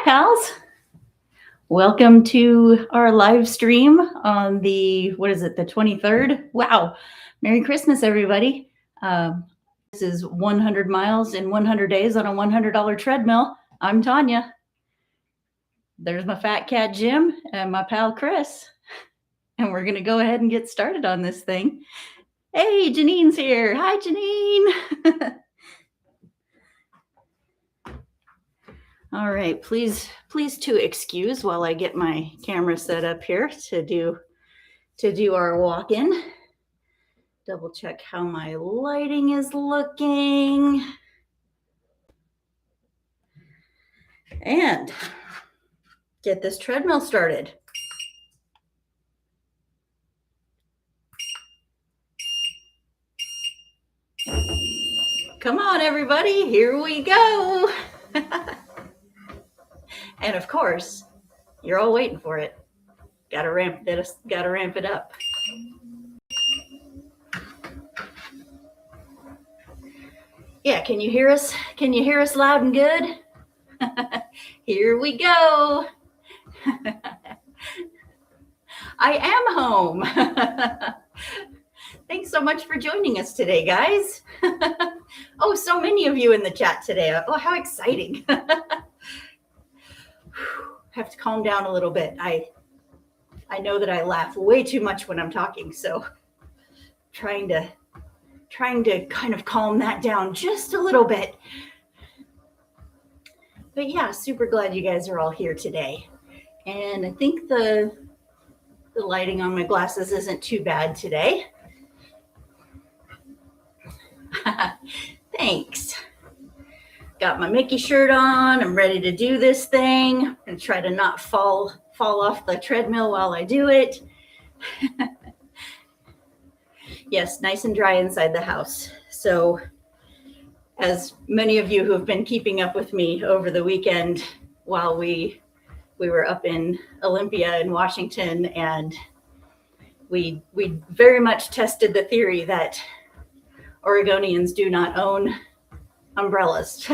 pals. Welcome to our live stream on the, what is it, the 23rd? Wow. Merry Christmas, everybody. This is 100 miles in 100 days on a $100 treadmill. I'm Tanya. There's my fat cat, Jim, and my pal, Chris. And we're going to go ahead and get started on this thing. Hey, Janine's here. Hi, Janine. All right, please to excuse while I get my camera set up here to do our walk-in. Double check how my lighting is looking. And get this treadmill started. Come on, everybody, here we go. And of course, you're all waiting for it. Gotta ramp it up. Yeah, can you hear us? Can you hear us loud and good? Here we go. I am home. Thanks so much for joining us today, guys. Oh, so many of you in the chat today. Oh, how exciting. Have to calm down a little bit. I know that I laugh way too much when I'm talking, so trying to kind of calm that down just a little bit. But yeah, super glad you guys are all here today. And I think the lighting on my glasses isn't too bad today. Thanks. Got my Mickey shirt on. I'm ready to do this thing. I'm gonna try to not fall off the treadmill while I do it. Yes, nice and dry inside the house. So as many of you who have been keeping up with me over the weekend while we were up in Olympia in Washington, and we very much tested the theory that Oregonians do not own umbrellas.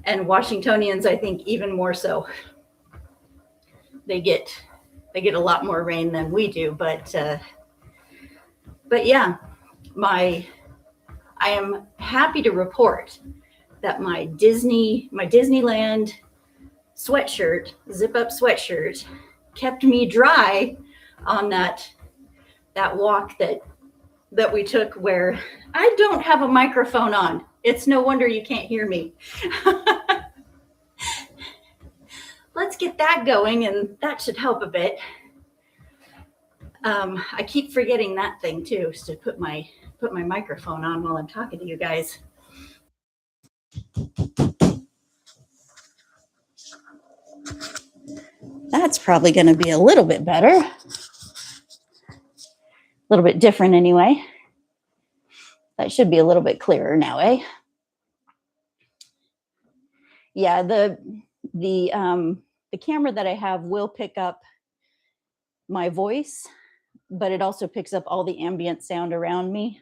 And Washingtonians, I think, even more so. They get a lot more rain than we do, but yeah, I am happy to report that my Disneyland sweatshirt, zip-up sweatshirt, kept me dry on that walk that we took, where I don't have a microphone on. It's no wonder you can't hear me. Let's get that going, and that should help a bit. I keep forgetting that thing too, is to put my microphone on while I'm talking to you guys. That's probably going to be a little bit better. A little bit different anyway. That should be a little bit clearer now, eh? Yeah, the camera that I have will pick up my voice, but it also picks up all the ambient sound around me.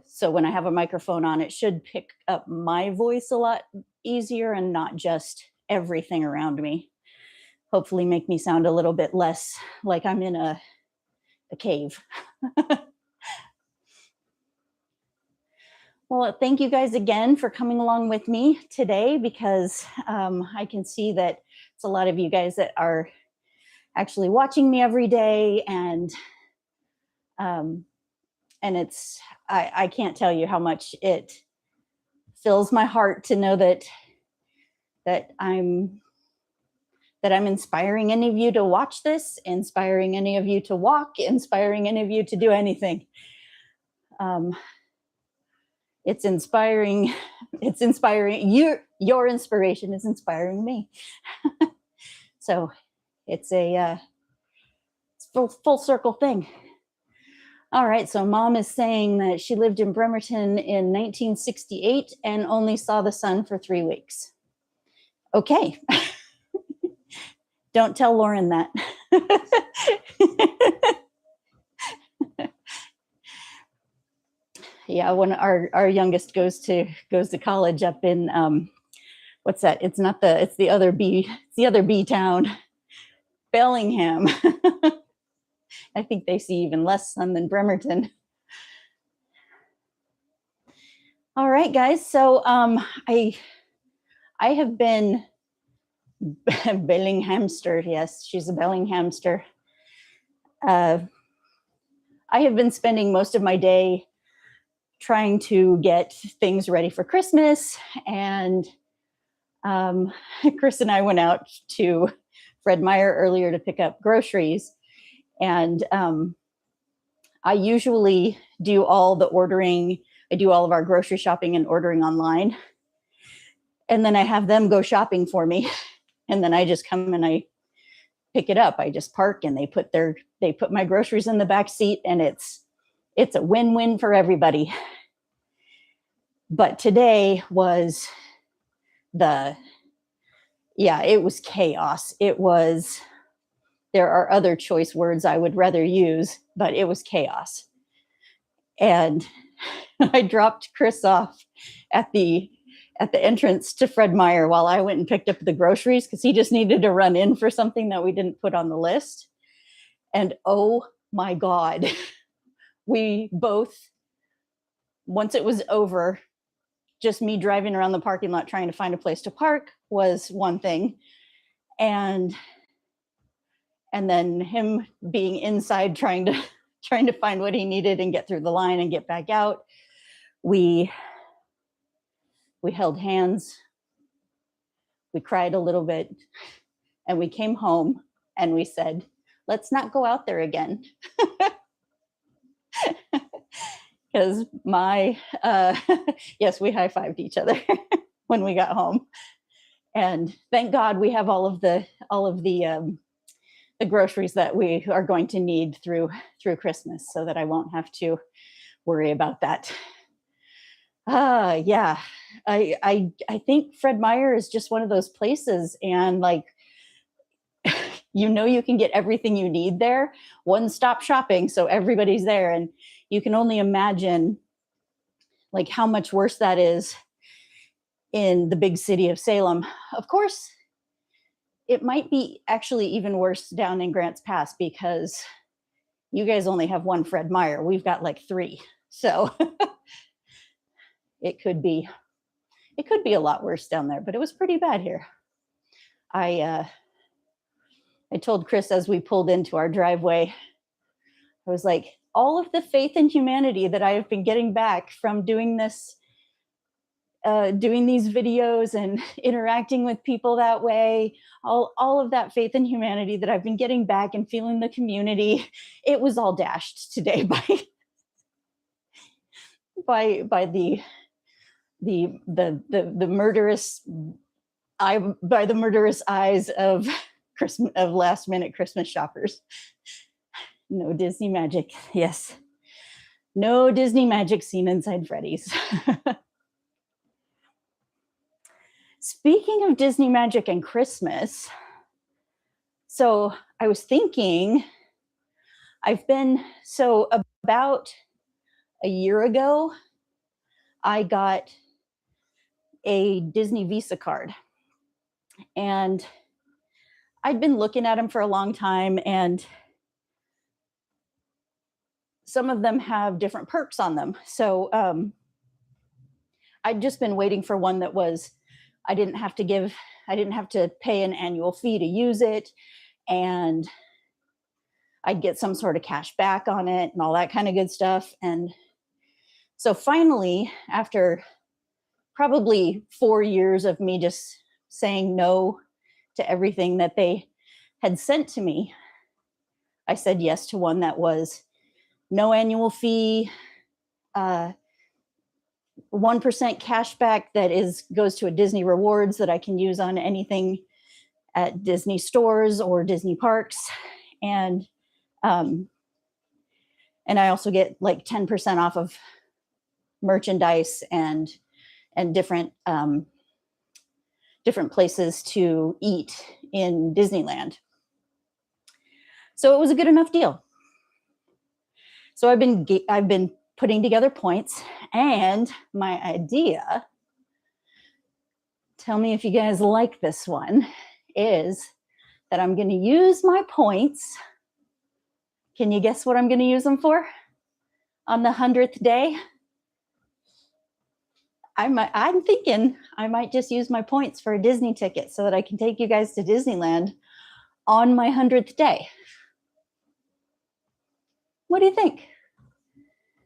So when I have a microphone on, it should pick up my voice a lot easier and not just everything around me. Hopefully make me sound a little bit less like I'm in a cave. Well, thank you guys again for coming along with me today, because I can see that it's a lot of you guys that are actually watching me every day, and it's I can't tell you how much it fills my heart to know that I'm inspiring any of you to watch this, inspiring any of you to walk, inspiring any of you to do anything. It's inspiring. It's inspiring. Your inspiration is inspiring me. So it's a full circle thing. All right. So Mom is saying that she lived in Bremerton in 1968 and only saw the sun for 3 weeks. Okay. Don't tell Lauren that. Yeah, when our youngest goes to college up in what's that? It's not the, it's the other B town, Bellingham. I think they see even less sun than Bremerton. All right, guys. So I have been Bellinghamster. Yes, she's a Bellinghamster. I have been spending most of my day trying to get things ready for Christmas. And Chris and I went out to Fred Meyer earlier to pick up groceries. And I usually do all the ordering. I do all of our grocery shopping and ordering online. And then I have them go shopping for me. And then I just come and I pick it up. I just park and they put my groceries in the back seat, and it's a win-win for everybody. But today was it was chaos. There are other choice words I would rather use, but it was chaos. And I dropped Chris off at the entrance to Fred Meyer while I went and picked up the groceries, because he just needed to run in for something that we didn't put on the list. And oh my God, we both, once it was over, just me driving around the parking lot trying to find a place to park was one thing. And then him being inside trying to find what he needed and get through the line and get back out. We held hands, we cried a little bit, and we came home and we said, let's not go out there again. Because yes, we high-fived each other when we got home. And thank God we have all of the groceries that we are going to need through Christmas, so that I won't have to worry about that. Yeah, I think Fred Meyer is just one of those places, and like, you can get everything you need there. One-stop shopping, so everybody's there, and you can only imagine like how much worse that is in the big city of Salem. Of course, it might be actually even worse down in Grants Pass, because you guys only have one Fred Meyer. We've got like 3. So it could be a lot worse down there, but it was pretty bad here. I told Chris as we pulled into our driveway, I was like, all of the faith in humanity that I have been getting back from doing this, doing these videos and interacting with people that way, all of that faith in humanity that I've been getting back and feeling the community, it was all dashed today by the murderous eyes of last minute Christmas shoppers. No Disney magic. Yes. No Disney magic seen inside Freddy's. Speaking of Disney magic and Christmas, so I was thinking, about a year ago, I got a Disney Visa card, and I'd been looking at them for a long time, and some of them have different perks on them. So I'd just been waiting for one that was, I didn't have to pay an annual fee to use it, and I'd get some sort of cash back on it and all that kind of good stuff. And so finally, after probably 4 years of me just saying no to everything that they had sent to me, I said yes to one that was no annual fee, 1% cash back that goes to a Disney Rewards that I can use on anything at Disney stores or Disney parks. And I also get like 10% off of merchandise and different places to eat in Disneyland. So it was a good enough deal. So I've been putting together points, and my idea tell me if you guys like this one, is that I'm going to use my points. Can you guess what I'm going to use them for on the 100th day? I'm thinking I might just use my points for a Disney ticket so that I can take you guys to Disneyland on my 100th day. What do you think?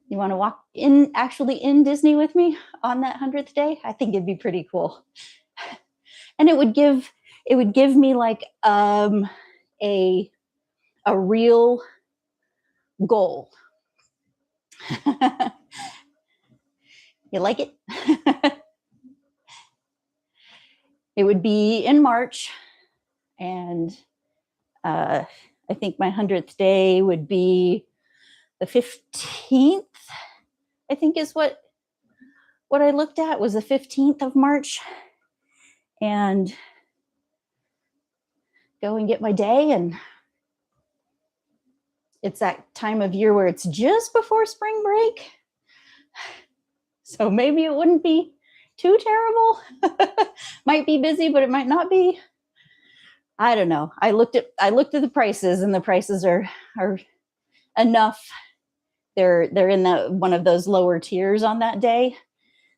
You want to walk in, actually in Disney with me on that 100th day? I think it'd be pretty cool. And it would give me like a real goal. You like it? It would be in March, and I think my 100th day would be the 15th, I think is what I looked at, was the 15th of March. And go and get my day, and it's that time of year where it's just before spring break. So maybe it wouldn't be too terrible. Might be busy, but it might not be. I don't know. I looked at the prices, and the prices are enough. They're in one of those lower tiers on that day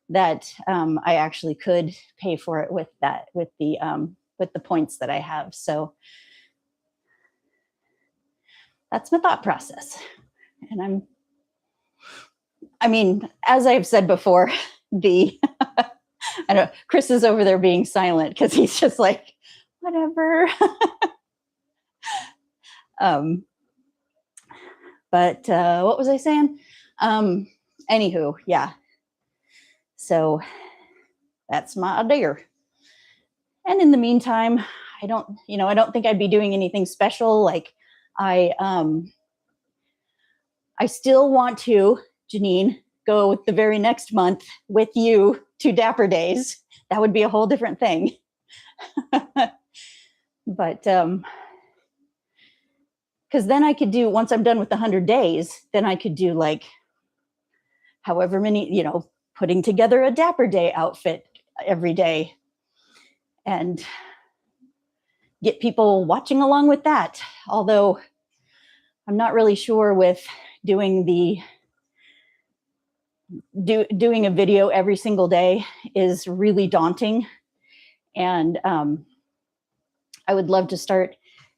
that I actually could pay for it with the points that I have. So that's my thought process. And I mean, as I've said before, I know Chris is over there being silent because he's just like, whatever. But what was I saying? Anywho, yeah. So that's my idea. And in the meantime, I don't think I'd be doing anything special. Like I still want to, Janine, go the very next month with you to Dapper Days. That would be a whole different thing. But because then I could do, once I'm done with the 100 days, then I could do like however many, putting together a Dapper Day outfit every day and get people watching along with that. Although I'm not really sure with doing doing a video every single day is really daunting. And I would love to start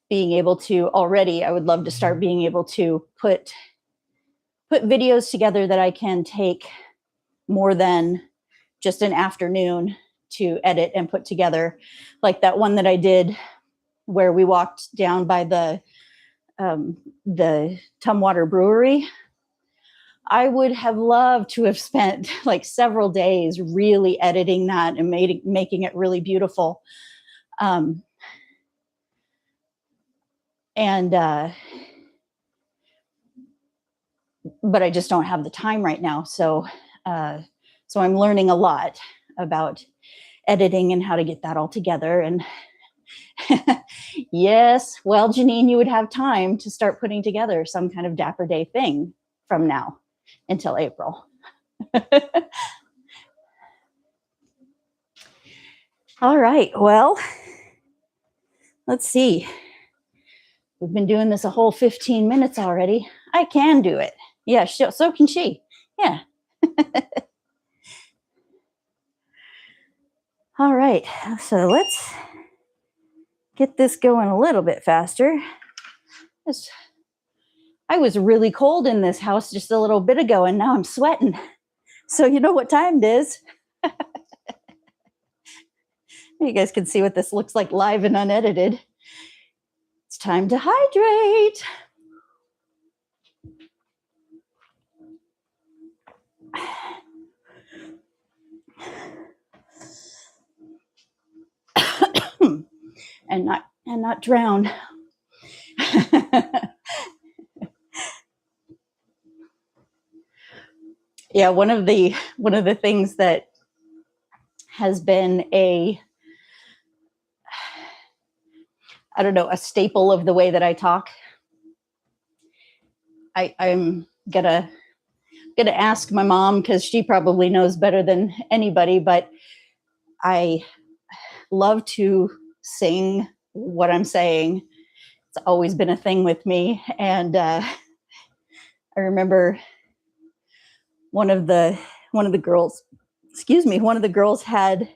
being able to put videos together that I can take more than just an afternoon to edit and put together, like that one that I did where we walked down by the Tumwater Brewery. I would have loved to have spent like several days really editing that and making it really beautiful. But I just don't have the time right now. So I'm learning a lot about editing and how to get that all together. And yes, well, Janine, you would have time to start putting together some kind of Dapper Day thing from now until April. All right, well, let's see. We've been doing this a whole 15 minutes already. I can do it. Yeah, so can she. Yeah. All right, so let's get this going a little bit faster. I was really cold in this house just a little bit ago, and now I'm sweating. So you know what time it is. You guys can see what this looks like live and unedited. It's time to hydrate. and not drown. Yeah, one of the things that has been a staple of the way that I talk. I'm gonna ask my mom because she probably knows better than anybody, but I love to sing what I'm saying. It's always been a thing with me. And I remember one of the girls, one of the girls had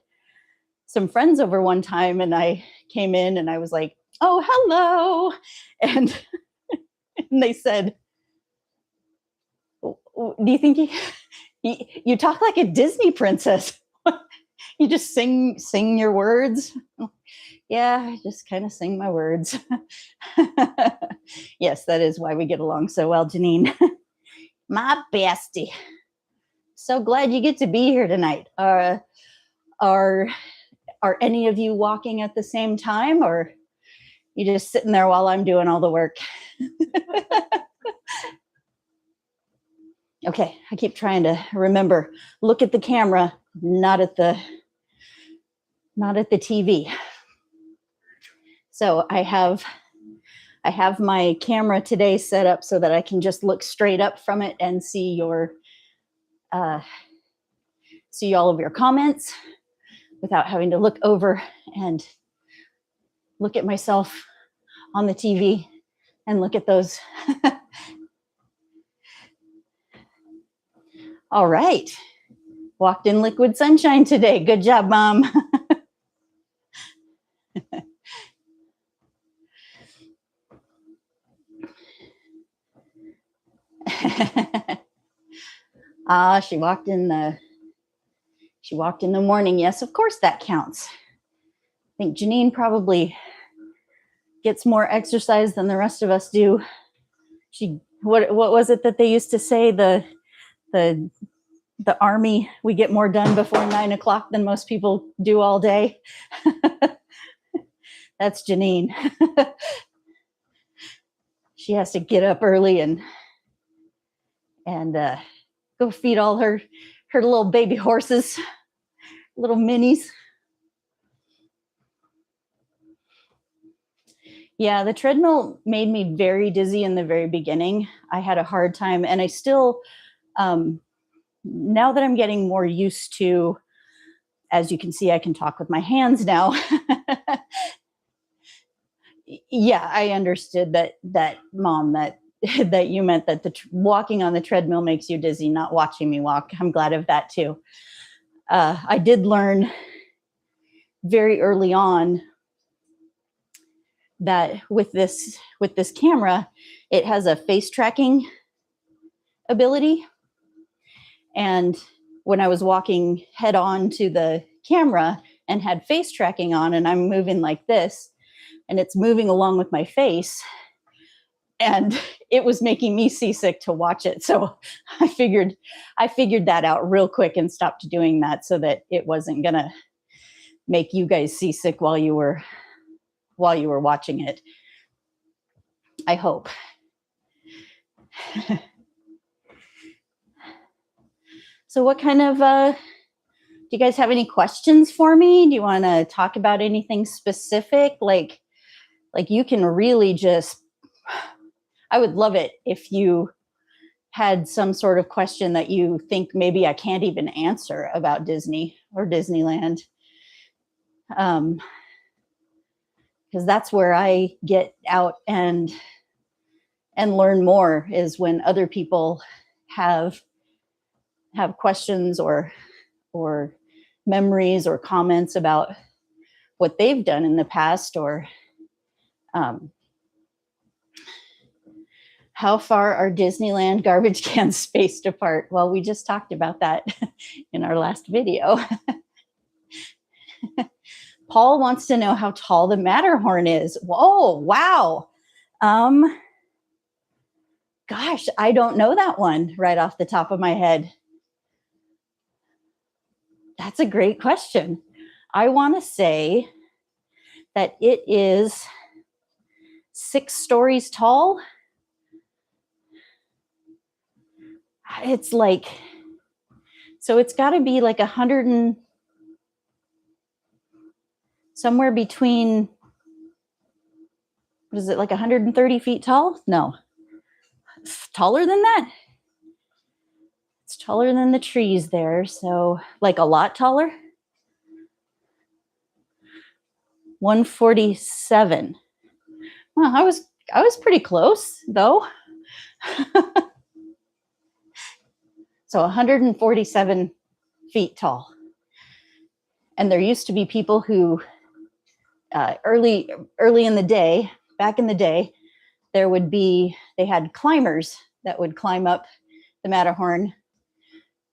some friends over one time, and I came in and I was like, "Oh, hello." And, and they said, "Do you think you talk like a Disney princess? You just sing your words?" Yeah, I just kind of sing my words. Yes, that is why we get along so well, Janine. My bestie. So glad you get to be here tonight. Are any of you walking at the same time, or you just sitting there while I'm doing all the work? Okay, I keep trying to remember. Look at the camera, not at the TV. So I have my camera today set up so that I can just look straight up from it and see see all of your comments without having to look over and look at myself on the TV and look at those. All right. Walked in liquid sunshine today. Good job, Mom. She walked in the morning. Yes, of course that counts. I think Janine probably gets more exercise than the rest of us do. What was it that they used to say? The Army, we get more done before 9 o'clock than most people do all day. That's Janine. She has to get up early and go feed all her little baby horses, little minis. Yeah, the treadmill made me very dizzy in the very beginning. I had a hard time, and I still, now that I'm getting more used to, as you can see, I can talk with my hands now. Yeah, I understood that, Mom, that you meant that walking on the treadmill makes you dizzy, not watching me walk. I'm glad of that too. I did learn very early on that with this camera, it has a face tracking ability. And when I was walking head on to the camera and had face tracking on, and I'm moving like this, and it's moving along with my face, and it was making me seasick to watch it. So I figured that out real quick and stopped doing that so that it wasn't gonna make you guys seasick while you were watching it. I hope. So what kind of, do you guys have any questions for me? Do you want to talk about anything specific? Like you can really just, I would love it if you had some sort of question that you think maybe I can't even answer about Disney or Disneyland. Because that's where I get out and learn more, is when other people have questions or memories or comments about what they've done in the past, or how far are Disneyland garbage cans spaced apart? Well, we just talked about that in our last video. Paul wants to know how tall the Matterhorn is. Whoa, wow. Gosh, I don't know that one right off the top of my head. That's a great question. I want to say that it is 6 stories tall. It's like, so it's got to be like 100 and somewhere between, what is it, like 130 feet tall? No, it's taller than that. It's taller than the trees there. So like a lot taller. 147. Well, I was pretty close though. So 147 feet tall. And there used to be people who early in the day, back in the day, they had climbers that would climb up the Matterhorn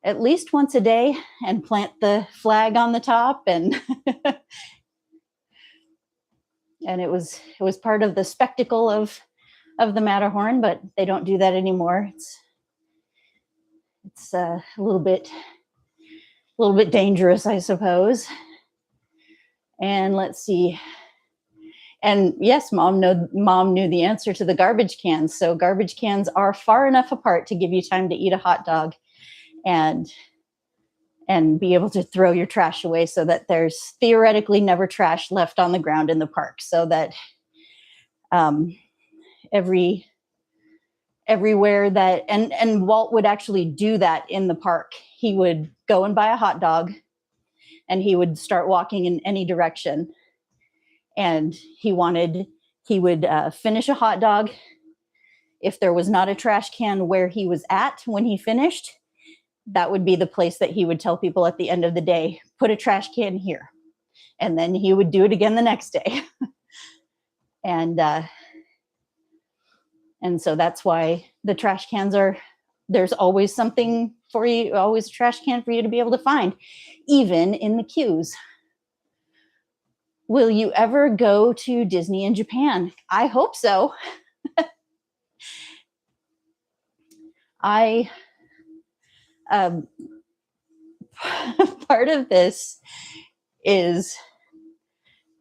at least once a day and plant the flag on the top, and and it was part of the spectacle of the Matterhorn, but they don't do that anymore. It's a little bit dangerous, I suppose. And let's see. And yes, mom knew the answer to the garbage cans. So garbage cans are far enough apart to give you time to eat a hot dog and be able to throw your trash away, so that there's theoretically never trash left on the ground in the park, so that everywhere that, and Walt would actually do that in the park. He would go and buy a hot dog, and he would start walking in any direction. And he would finish a hot dog. If there was not a trash can where he was at when he finished, that would be the place that he would tell people at the end of the day, put a trash can here. And then he would do it again the next day. And so that's why the trash cans there's always something for you, always a trash can for you to be able to find, even in the queues. Will you ever go to Disney in Japan? I hope so. Part of this is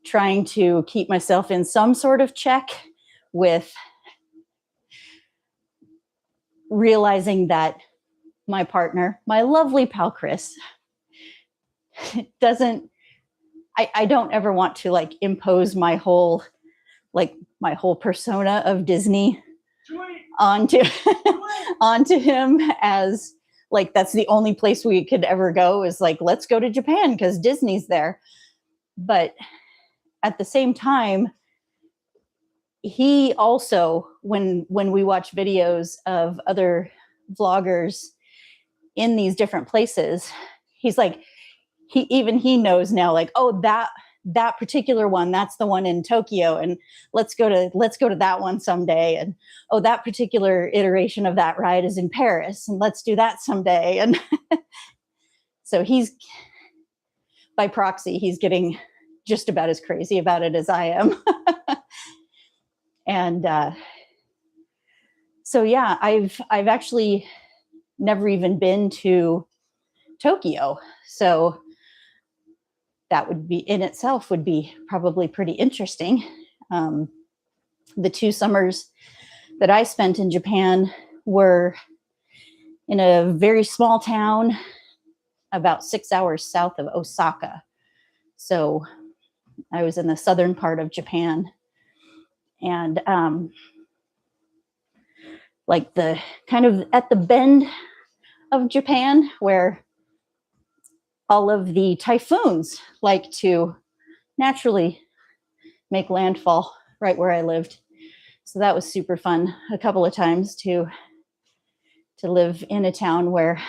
trying to keep myself in some sort of check with realizing that my partner, my lovely pal Chris, I don't ever want to like impose my whole persona of Disney onto him, as like that's the only place we could ever go, is like, let's go to Japan because Disney's there. But at the same time, he also, when we watch videos of other vloggers in these different places, he's like, he knows now, like, oh, that particular one, that's the one in Tokyo, and let's go to that one someday. And oh, that particular iteration of that ride is in Paris, and let's do that someday. And so he's, by proxy, he's getting just about as crazy about it as I am. And so yeah, I've actually never even been to Tokyo, so that would be in itself would be probably pretty interesting. The 2 summers that I spent in Japan were in a very small town about 6 hours south of Osaka. So I was in the southern part of Japan, and like the kind of at the bend of Japan where all of the typhoons like to naturally make landfall, right where I lived. So that was super fun a couple of times to live in a town where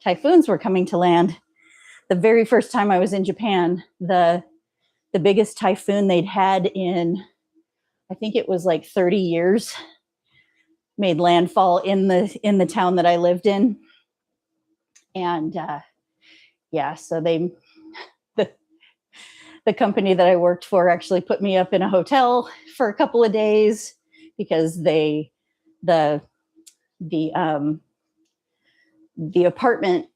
typhoons were coming to land. The very first time I was in Japan, the biggest typhoon they'd had in, I think it was like 30 years, made landfall in the town that I lived in. And yeah, so the company that I worked for actually put me up in a hotel for a couple of days because the apartment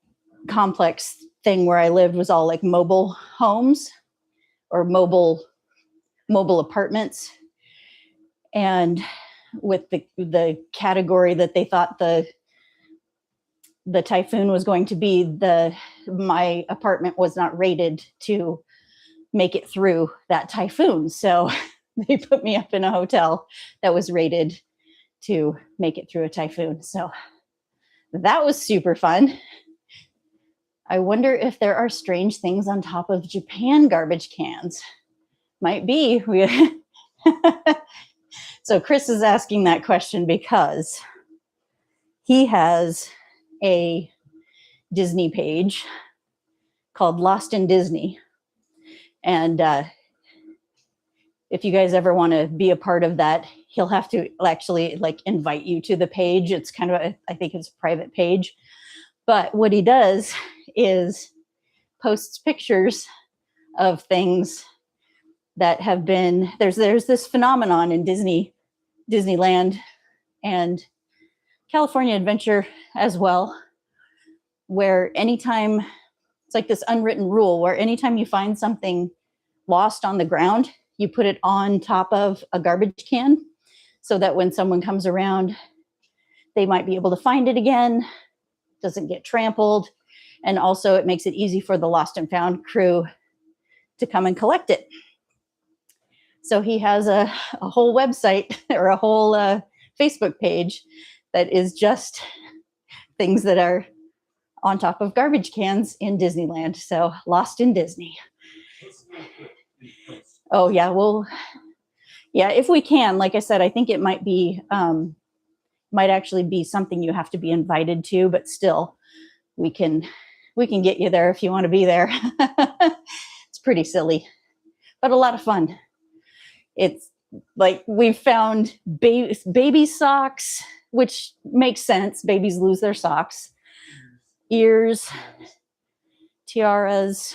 complex thing where I lived was all like mobile homes or mobile apartments. And with the category that they thought the typhoon was going to be, my apartment was not rated to make it through that typhoon. So they put me up in a hotel that was rated to make it through a typhoon. So that was super fun. I wonder if there are strange things on top of Japan garbage cans. Might be. So Chris is asking that question because he has a Disney page called Lost in Disney. And if you guys ever want to be a part of that, he'll have to actually like invite you to the page. It's kind of, I think it's a private page. But what he does is posts pictures of things that have been, there's this phenomenon in Disneyland and California Adventure as well, where anytime, it's like this unwritten rule where anytime you find something lost on the ground, you put it on top of a garbage can so that when someone comes around, they might be able to find it again, doesn't get trampled. And also it makes it easy for the lost and found crew to come and collect it. So he has a whole website or a whole Facebook page that is just things that are on top of garbage cans in Disneyland. So Lost in Disney. Oh yeah, well, yeah, if we can, like I said, I think it might be, might actually be something you have to be invited to, but still we can get you there if you want to be there. It's pretty silly, but a lot of fun. It's like we've found baby socks, which makes sense. Babies lose their socks, ears, tiaras.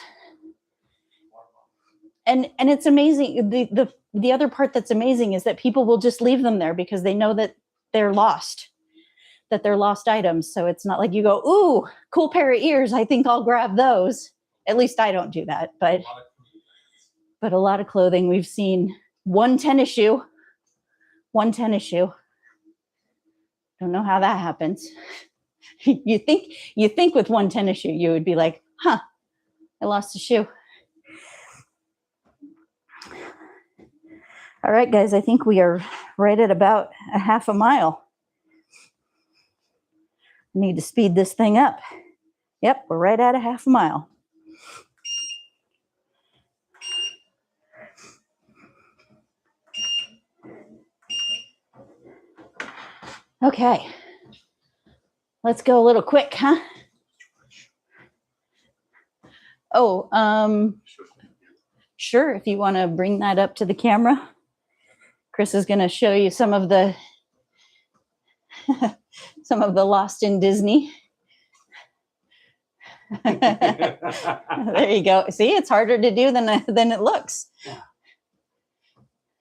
And it's amazing. The other part that's amazing is that people will just leave them there because they know that they're lost, that they're lost items. So it's not like you go, ooh, cool pair of ears, I think I'll grab those. At least I don't do that, but a lot of clothing. We've seen one tennis shoe. Don't know how that happens. You think with one tennis shoe, you would be like, huh, I lost a shoe. All right, guys, I think we are right at about a half a mile. Need to speed this thing up. Yep, we're right at a half a mile. Okay, let's go a little quick, huh? Oh, sure, if you want to bring that up to the camera. Chris is going to show you some of the Lost in Disney. There you go. See, it's harder to do than it looks. Yeah.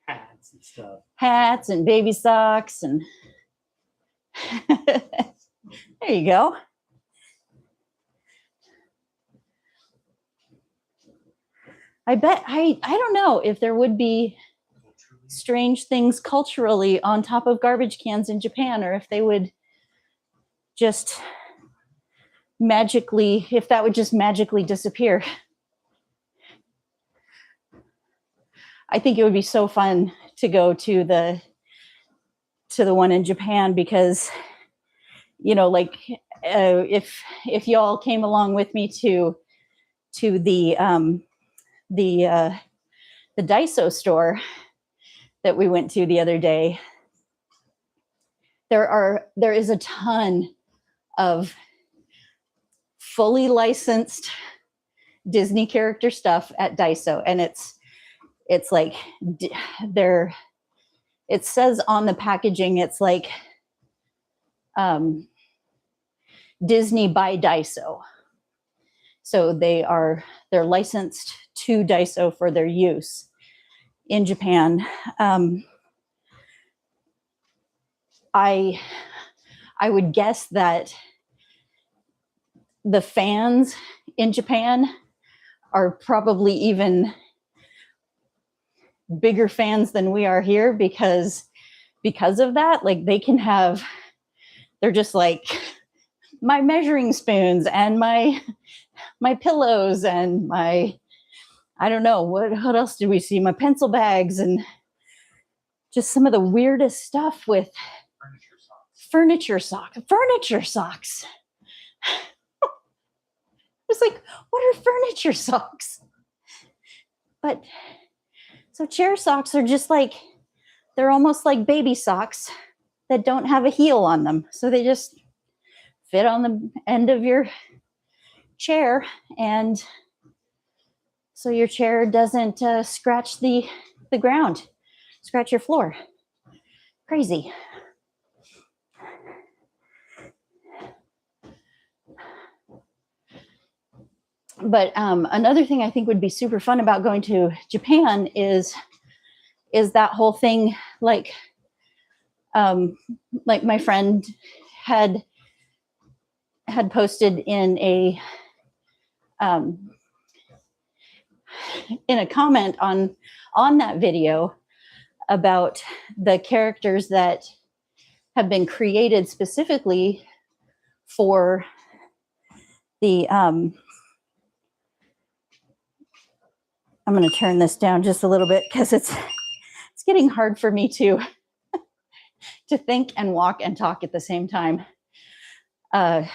Hats and stuff. Hats and baby socks and there you go. I bet I don't know if there would be strange things culturally on top of garbage cans in Japan, or if they would just magically, if that would just magically disappear. I think it would be so fun to go to the one in Japan because, you know, like if y'all came along with me to the Daiso store that we went to the other day, there is a ton of fully licensed Disney character stuff at Daiso, and it's like it says on the packaging, it's like Disney by Daiso. So they're licensed to Daiso for their use in Japan. I would guess that the fans in Japan are probably even bigger fans than we are here because of that. Like they're just like my measuring spoons and my pillows and my, I don't know, what else did we see? My pencil bags and just some of the weirdest stuff with furniture socks. It's like, what are furniture socks? But So chair socks are just like, they're almost like baby socks that don't have a heel on them. So they just fit on the end of your chair, and so your chair doesn't scratch the ground, scratch your floor. Crazy. But another thing I think would be super fun about going to Japan is that whole thing, like my friend had posted in a comment on that video about the characters that have been created specifically for the I'm going to turn this down just a little bit because it's getting hard for me to think and walk and talk at the same time. The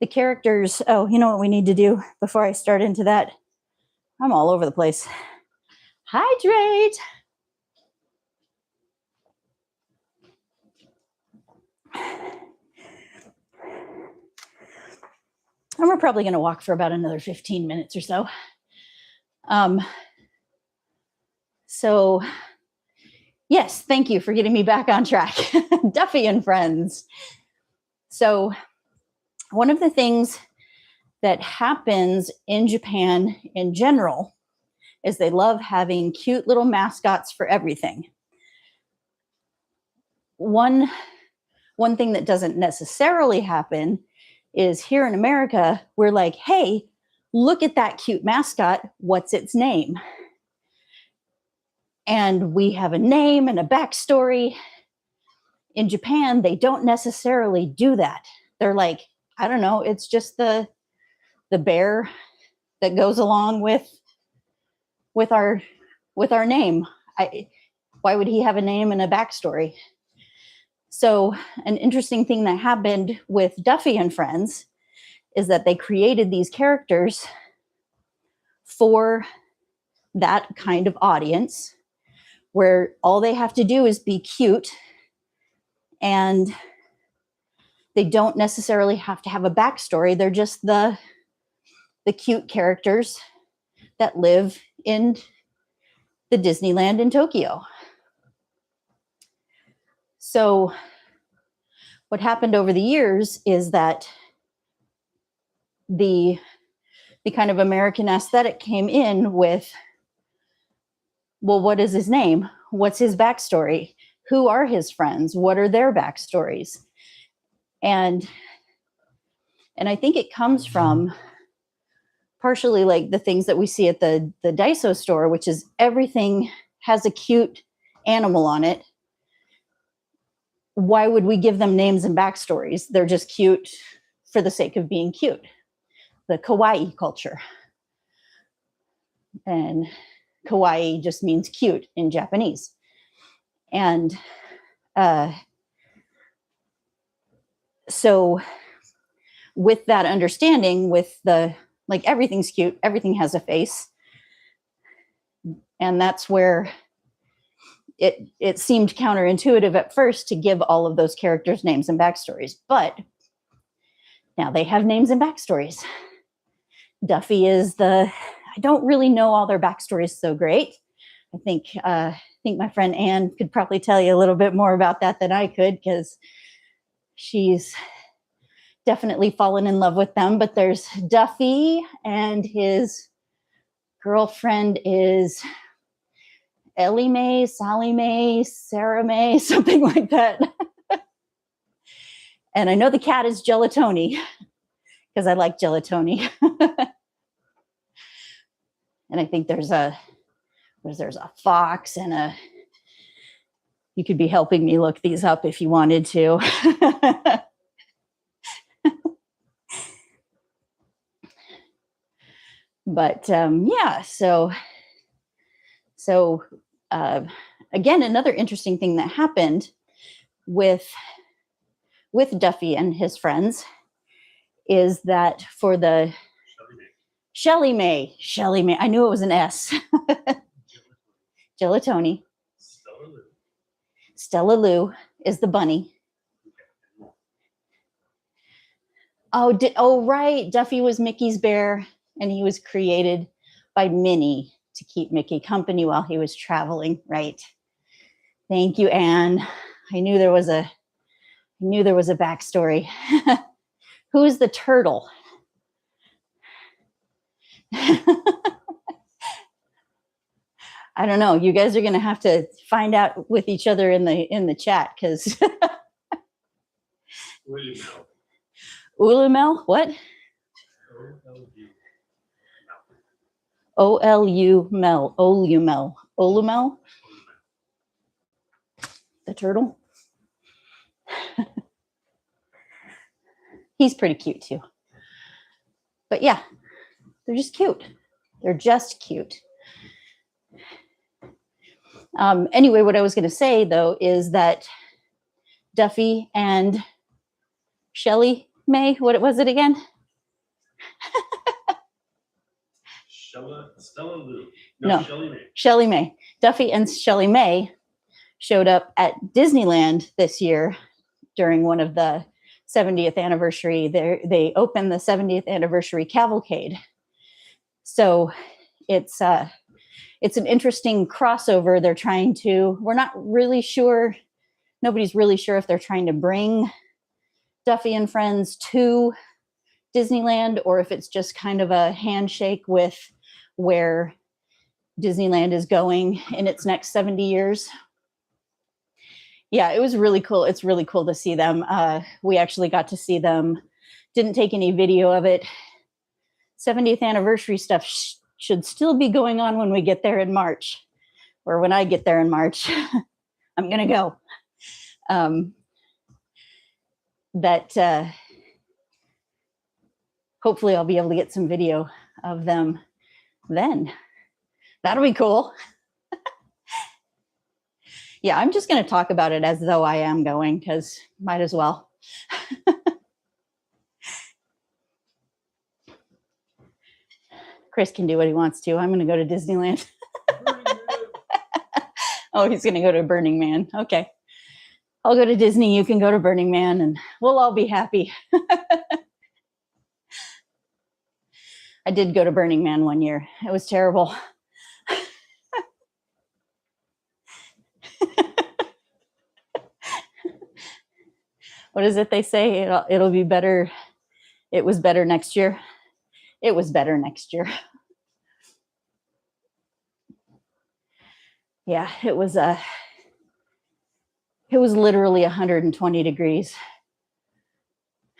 characters, oh, you know what we need to do before I start into that? I'm all over the place. Hydrate. And we're probably going to walk for about another 15 minutes or so. So, yes, thank you for getting me back on track. Duffy and Friends. So, one of the things that happens in Japan in general is they love having cute little mascots for everything. One thing that doesn't necessarily happen is here in America, we're like, hey, look at that cute mascot. What's its name? And we have a name and a backstory. In Japan, they don't necessarily do that. They're like, I don't know, it's just the bear that goes along with our name. Why would he have a name and a backstory? So an interesting thing that happened with Duffy and Friends is that they created these characters for that kind of audience where all they have to do is be cute, and they don't necessarily have to have a backstory. They're just the cute characters that live in the Disneyland in Tokyo. So what happened over the years is that the kind of American aesthetic came in with, well, what is his name? What's his backstory? Who are his friends? What are their backstories? And I think it comes from partially like the things that we see at the Daiso store, which is everything has a cute animal on it. Why would we give them names and backstories? They're just cute for the sake of being cute. The kawaii culture. And kawaii just means cute in Japanese. And so with that understanding, with the, like, everything's cute, everything has a face. And that's where it seemed counterintuitive at first to give all of those characters names and backstories. But now they have names and backstories. Duffy is I don't really know all their backstories so great. I think my friend Anne could probably tell you a little bit more about that than I could, because she's definitely fallen in love with them. But there's Duffy, and his girlfriend is Ellie Mae, Sally Mae, Sarah Mae, something like that. And I know the cat is Gelatoni, because I like Gelatoni. And I think there's a fox and you could be helping me look these up if you wanted to. But yeah, so again, another interesting thing that happened with Duffy and his friends is that for the Shelly Mae, I knew it was an S. Gelatoni. Stella Lou. Stella Lou is the bunny. Oh, right. Duffy was Mickey's bear, and he was created by Minnie to keep Mickey company while he was traveling. Right. Thank you, Anne. I knew there was a backstory. Who is the turtle? I don't know. You guys are going to have to find out with each other in the chat, because Ulumel. What? Olumel. Olumel. The turtle. He's pretty cute too. But yeah, they're just cute. They're just cute. Anyway, what I was going to say, though, is that Duffy and Shelly May, what was it again? Stella Lou. No, Shelly May. Shelly May. Duffy and Shelly May showed up at Disneyland this year during one of the 70th anniversary. They opened the 70th anniversary cavalcade. So it's an interesting crossover. We're not really sure. Nobody's really sure if they're trying to bring Duffy and Friends to Disneyland, or if it's just kind of a handshake with where Disneyland is going in its next 70 years. Yeah, it was really cool. It's really cool to see them. We actually got to see them. Didn't take any video of it. 70th anniversary stuff should still be going on when we get there in March, or when I get there in March. I'm going to go. Hopefully I'll be able to get some video of them then. That'll be cool. Yeah, I'm just going to talk about it as though I am going, because might as well. Chris can do what he wants to. I'm going to go to Disneyland. Oh, he's going to go to Burning Man. Okay. I'll go to Disney. You can go to Burning Man, and we'll all be happy. I did go to Burning Man one year. It was terrible. What is it they say? It'll be better. It was better next year. It was better next year. Yeah, it was literally 120 degrees.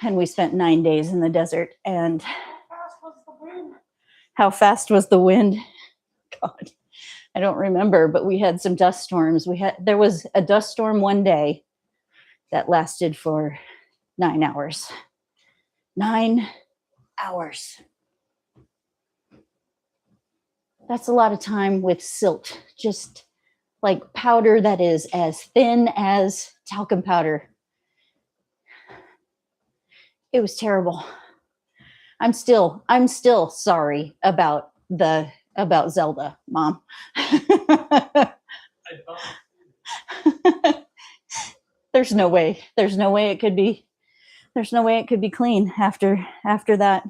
And we spent 9 days in the desert. And how fast was the wind? God, I don't remember, but we had some dust storms. There was a dust storm one day that lasted for 9 hours. 9 hours. That's a lot of time with silt, just like powder that is as thin as talcum powder. It was terrible. I'm still sorry about Zelda, Mom. There's no way it could be clean after that.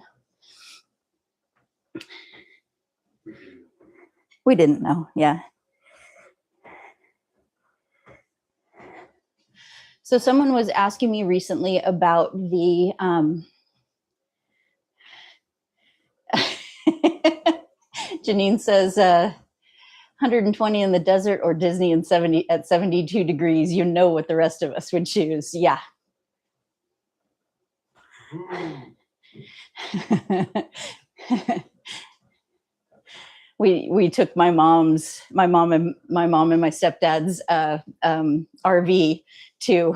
We didn't know. Yeah. So someone was asking me recently about the Janine says 120 in the desert or Disney at 72 degrees. You know what the rest of us would choose. Yeah. We took my mom and my stepdad's RV to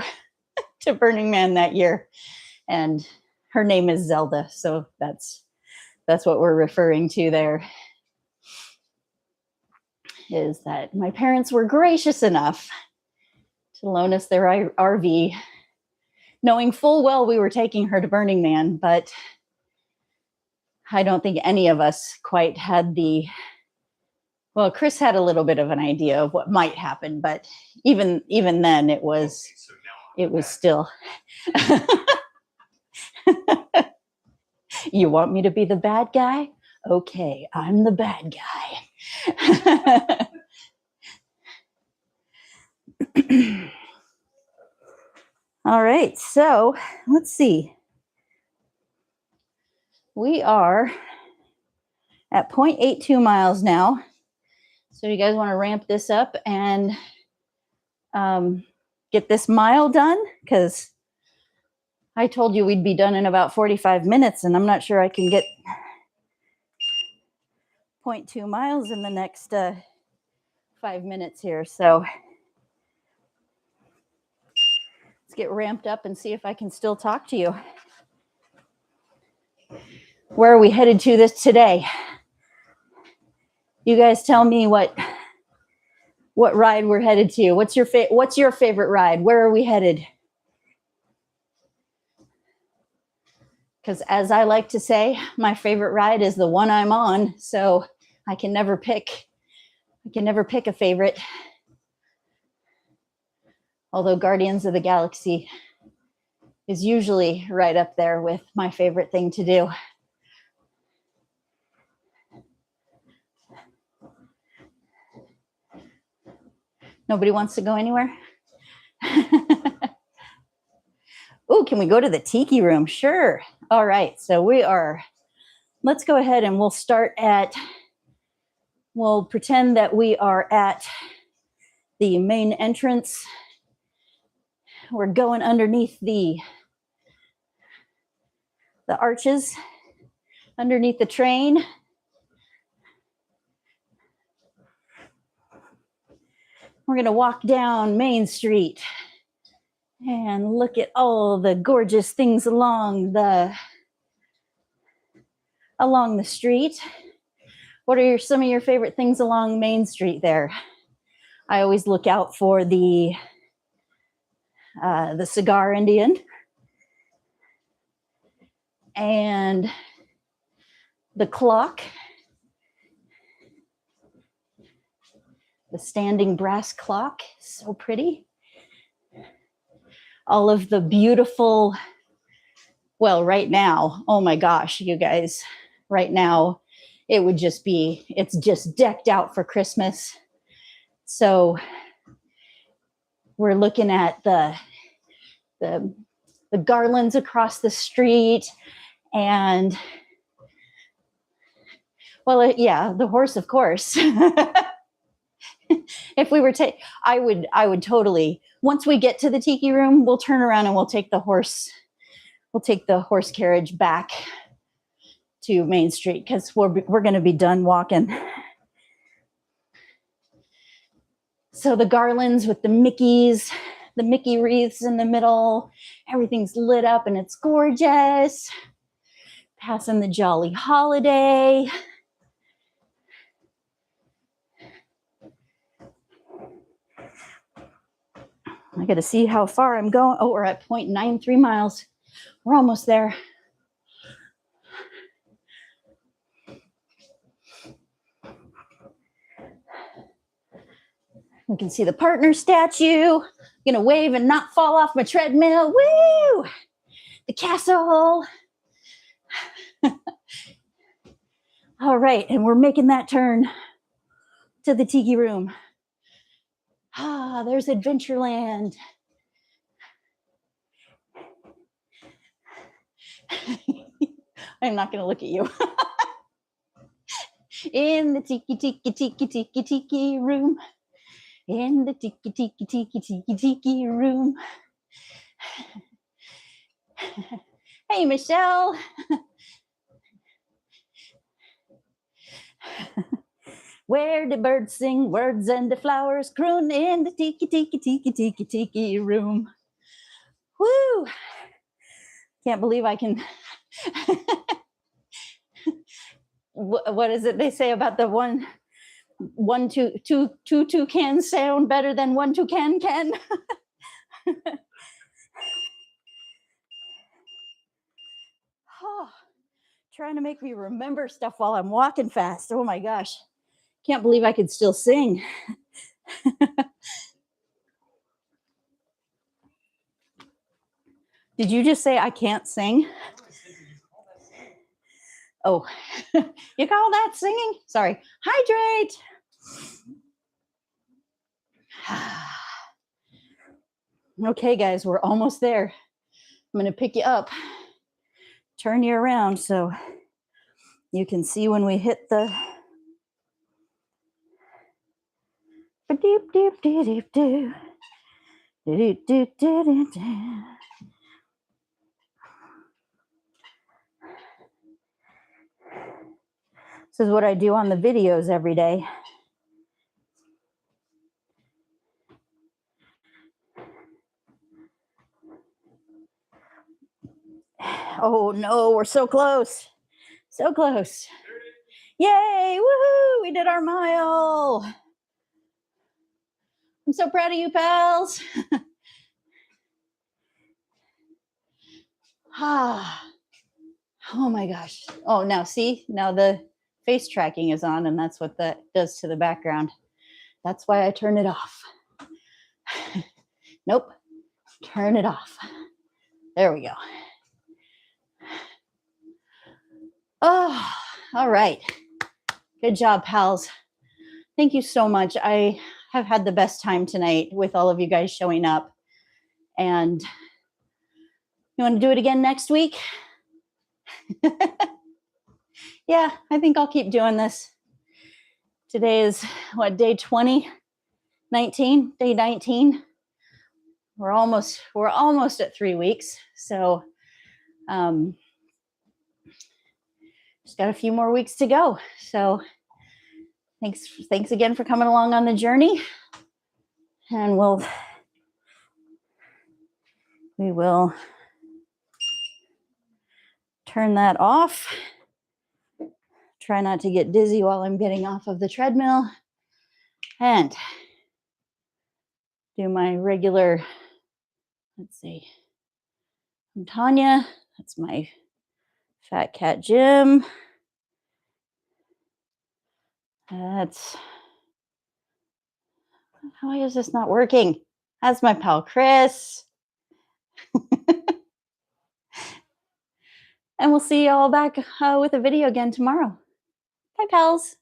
Burning Man that year, and her name is Zelda, so that's what we're referring to there. Is that my parents were gracious enough to loan us their RV, knowing full well we were taking her to Burning Man, but I don't think any of us quite had the Well, Chris had a little bit of an idea of what might happen, but even then it was still. You want me to be the bad guy? Okay, I'm the bad guy. All right, so let's see. We are at 0.82 miles now. So you guys want to ramp this up and get this mile done? Because I told you we'd be done in about 45 minutes, and I'm not sure I can get 0.2 miles in the next 5 minutes here. So let's get ramped up and see if I can still talk to you. Where are we headed to this today? You guys tell me what ride we're headed to. What's your favorite ride? Where are we headed? Because as I like to say, my favorite ride is the one I'm on. So I can never pick a favorite. Although Guardians of the Galaxy is usually right up there with my favorite thing to do. Nobody wants to go anywhere? Oh, can we go to the tiki room? Sure. All right. So let's go ahead and we'll pretend that we are at the main entrance. We're going underneath the arches, underneath the train. We're going to walk down Main Street and look at all the gorgeous things along the street. What are some of your favorite things along Main Street there? I always look out for the Cigar Indian and the clock, the standing brass clock, so pretty. All of the beautiful, well, right now, oh my gosh, you guys, right now, it's just decked out for Christmas. So we're looking at the garlands across the street and, well, yeah, the horse, of course. If we were I would totally, once we get to the tiki room, we'll turn around and we'll take the horse carriage back to Main Street because we're going to be done walking. So the garlands with the Mickey wreaths in the middle, everything's lit up and it's gorgeous. Passing the jolly holiday. I got to see how far I'm going. Oh, we're at 0.93 miles. We're almost there. We can see the partner statue. I'm going to wave and not fall off my treadmill. Woo! The castle. All right, and we're making that turn to the tiki room. Ah, there's Adventureland. I'm not going to look at you. In the tiki room. In the tiki room. Hey, Michelle. Where the birds sing words and the flowers croon in the tiki room. Woo! Can't believe I can. What is it they say about the two toucans sound better than one toucan can? Oh, trying to make me remember stuff while I'm walking fast. Oh my gosh. Can't believe I could still sing. Did you just say I can't sing? Oh, you call that singing? Sorry. Hydrate. Okay, guys, we're almost there. I'm going to pick you up, turn you around so you can see when we hit the deep, deep, deep, deep, deep. This is what I do on the videos every day. Oh no, we're so close. So close. Yay, woohoo, we did our mile. I'm so proud of you, pals. Oh my gosh. Oh, now see, now the face tracking is on and that's what that does to the background. That's why I turn it off. Nope, turn it off. There we go. Oh, all right. Good job, pals. Thank you so much. I have had the best time tonight with all of you guys showing up. And you want to do it again next week? Yeah, I think I'll keep doing this. Today is what, day 20? 19? Day 19? We're almost at 3 weeks. So just got a few more weeks to go. So thanks again for coming along on the journey. And we will turn that off. Try not to get dizzy while I'm getting off of the treadmill. And do my regular, let's see, I'm Tanya. That's my Fat Cat Gym. That's, why is this not working? That's my pal Chris. And we'll see you all back with a video again tomorrow. Bye, pals.